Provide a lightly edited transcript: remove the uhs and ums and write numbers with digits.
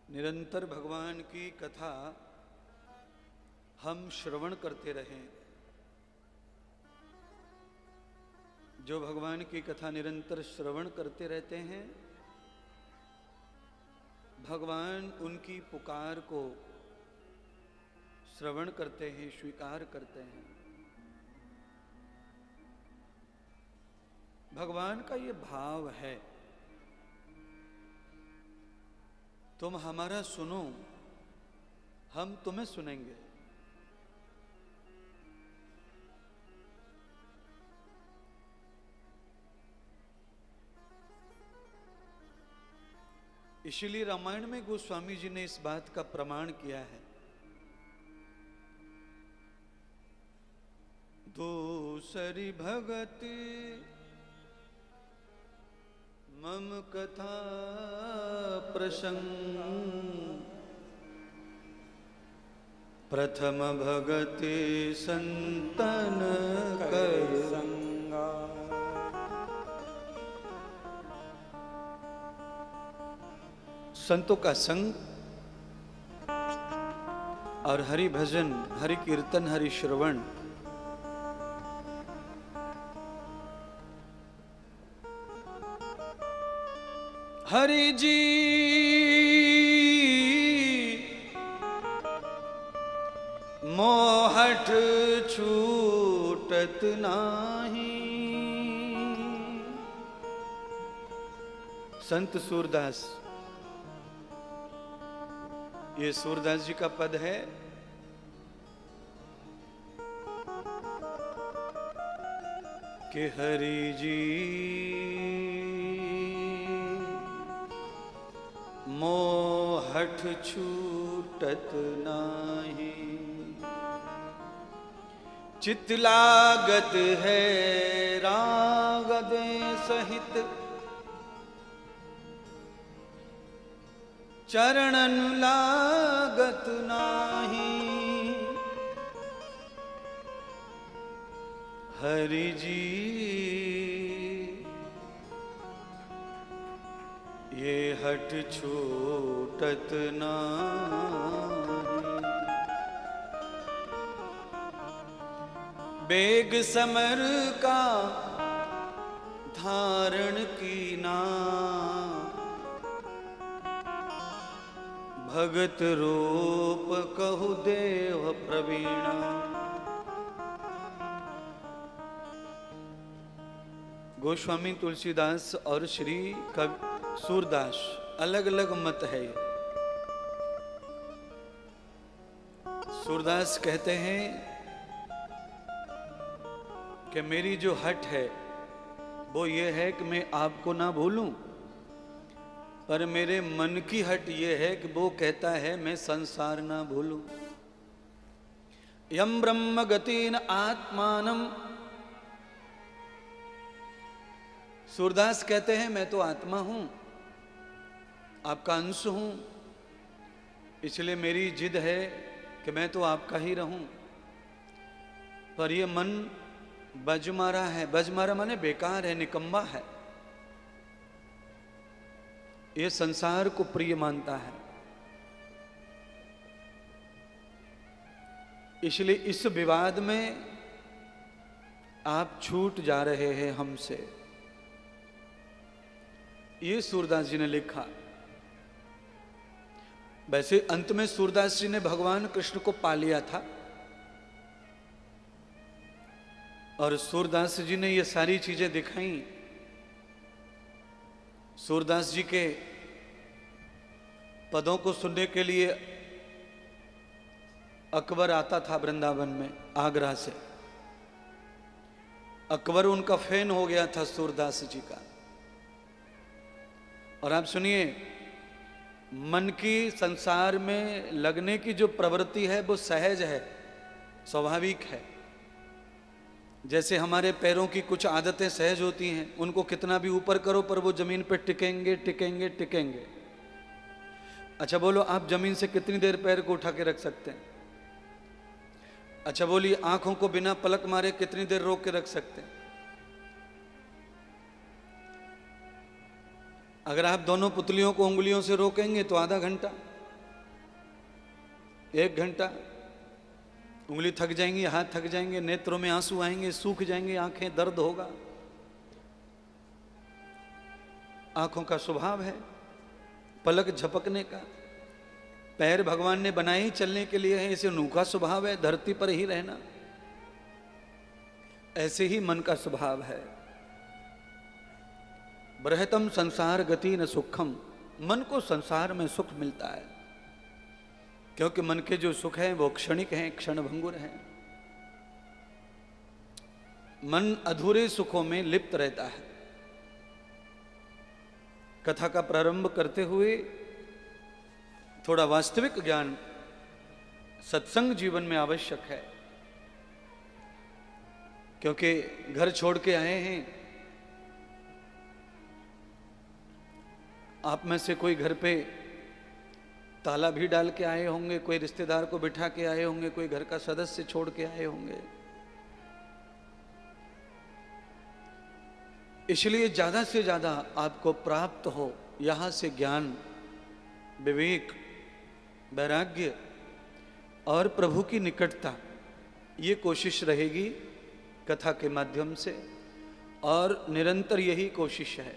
निरंतर भगवान की कथा हम श्रवण करते रहें। जो भगवान की कथा निरंतर श्रवण करते रहते हैं, भगवान उनकी पुकार को श्रवण करते हैं, स्वीकार करते हैं। भगवान का ये भाव है, तुम हमारा सुनो, हम तुम्हें सुनेंगे। इसलिए रामायण में गोस्वामी जी ने इस बात का प्रमाण किया है। दूसरी भगति मम कथा प्रसंग, प्रथम भगति संतन कर संगा। संतों का संग और हरि भजन, हरि कीर्तन, हरि श्रवण हरि जी मोहठ छूटत नाही। संत सूरदास, ये सूरदास जी का पद है। कि हरि जी मोहठ छूटत नाही, चित लागत है राग दे सहित, चरणन लागत नाही। हरि जी ये हठ छूटत नाही। बेग समर का धारण कीना, भगत रूप कहु देव प्रवीणा। गोस्वामी तुलसीदास और श्री कवि सूरदास अलग अलग मत है। सूरदास कहते हैं कि मेरी जो हठ है वो ये है कि मैं आपको ना भूलूं, पर मेरे मन की हट ये है कि वो कहता है मैं संसार ना भूलूं। यम ब्रह्म गतिन आत्मानम, सूरदास कहते हैं मैं तो आत्मा हूं, आपका अंश हूं, इसलिए मेरी जिद है कि मैं तो आपका ही रहूं। पर ये मन बजमारा है। बजमारा माने बेकार है, निकम्मा है, ये संसार को प्रिय मानता है। इसलिए इस विवाद में आप छूट जा रहे हैं हमसे। ये सूरदास जी ने लिखा। वैसे अंत में सूरदास जी ने भगवान कृष्ण को पा लिया था, और सूरदास जी ने ये सारी चीजें दिखाई। सूरदास जी के पदों को सुनने के लिए अकबर आता था वृंदावन में, आगरा से। अकबर उनका फैन हो गया था सूरदास जी का। और आप सुनिए, मन की संसार में लगने की जो प्रवृत्ति है वो सहज है, स्वाभाविक है। जैसे हमारे पैरों की कुछ आदतें सहज होती हैं, उनको कितना भी ऊपर करो पर वो जमीन पर टिकेंगे टिकेंगे टिकेंगे। अच्छा बोलो, आप जमीन से कितनी देर पैर को उठा के रख सकते हैं? अच्छा बोलिए, आंखों को बिना पलक मारे कितनी देर रोक के रख सकते हैं? अगर आप दोनों पुतलियों को उंगलियों से रोकेंगे तो आधा घंटा, 1 घंटा, उंगली थक जाएंगी, हाथ थक जाएंगे, नेत्रों में आंसू आएंगे, सूख जाएंगे आंखें, दर्द होगा। आंखों का स्वभाव है पलक झपकने का। पैर भगवान ने बनाए ही चलने के लिए है, इसे अनोखा स्वभाव है धरती पर ही रहना। ऐसे ही मन का स्वभाव है। बृहतम संसार गति न सुखम, मन को संसार में सुख मिलता है, क्योंकि मन के जो सुख हैं वो क्षणिक हैं, क्षणभंगुर हैं। मन अधूरे सुखों में लिप्त रहता है। कथा का प्रारंभ करते हुए थोड़ा वास्तविक ज्ञान सत्संग जीवन में आवश्यक है, क्योंकि घर छोड़ के आए हैं। आप में से कोई घर पे ताला भी डाल के आए होंगे, कोई रिश्तेदार को बिठा के आए होंगे, कोई घर का सदस्य छोड़ के आए होंगे। इसलिए ज्यादा से ज्यादा आपको प्राप्त हो यहां से ज्ञान, विवेक, वैराग्य और प्रभु की निकटता, ये कोशिश रहेगी कथा के माध्यम से, और निरंतर यही कोशिश है।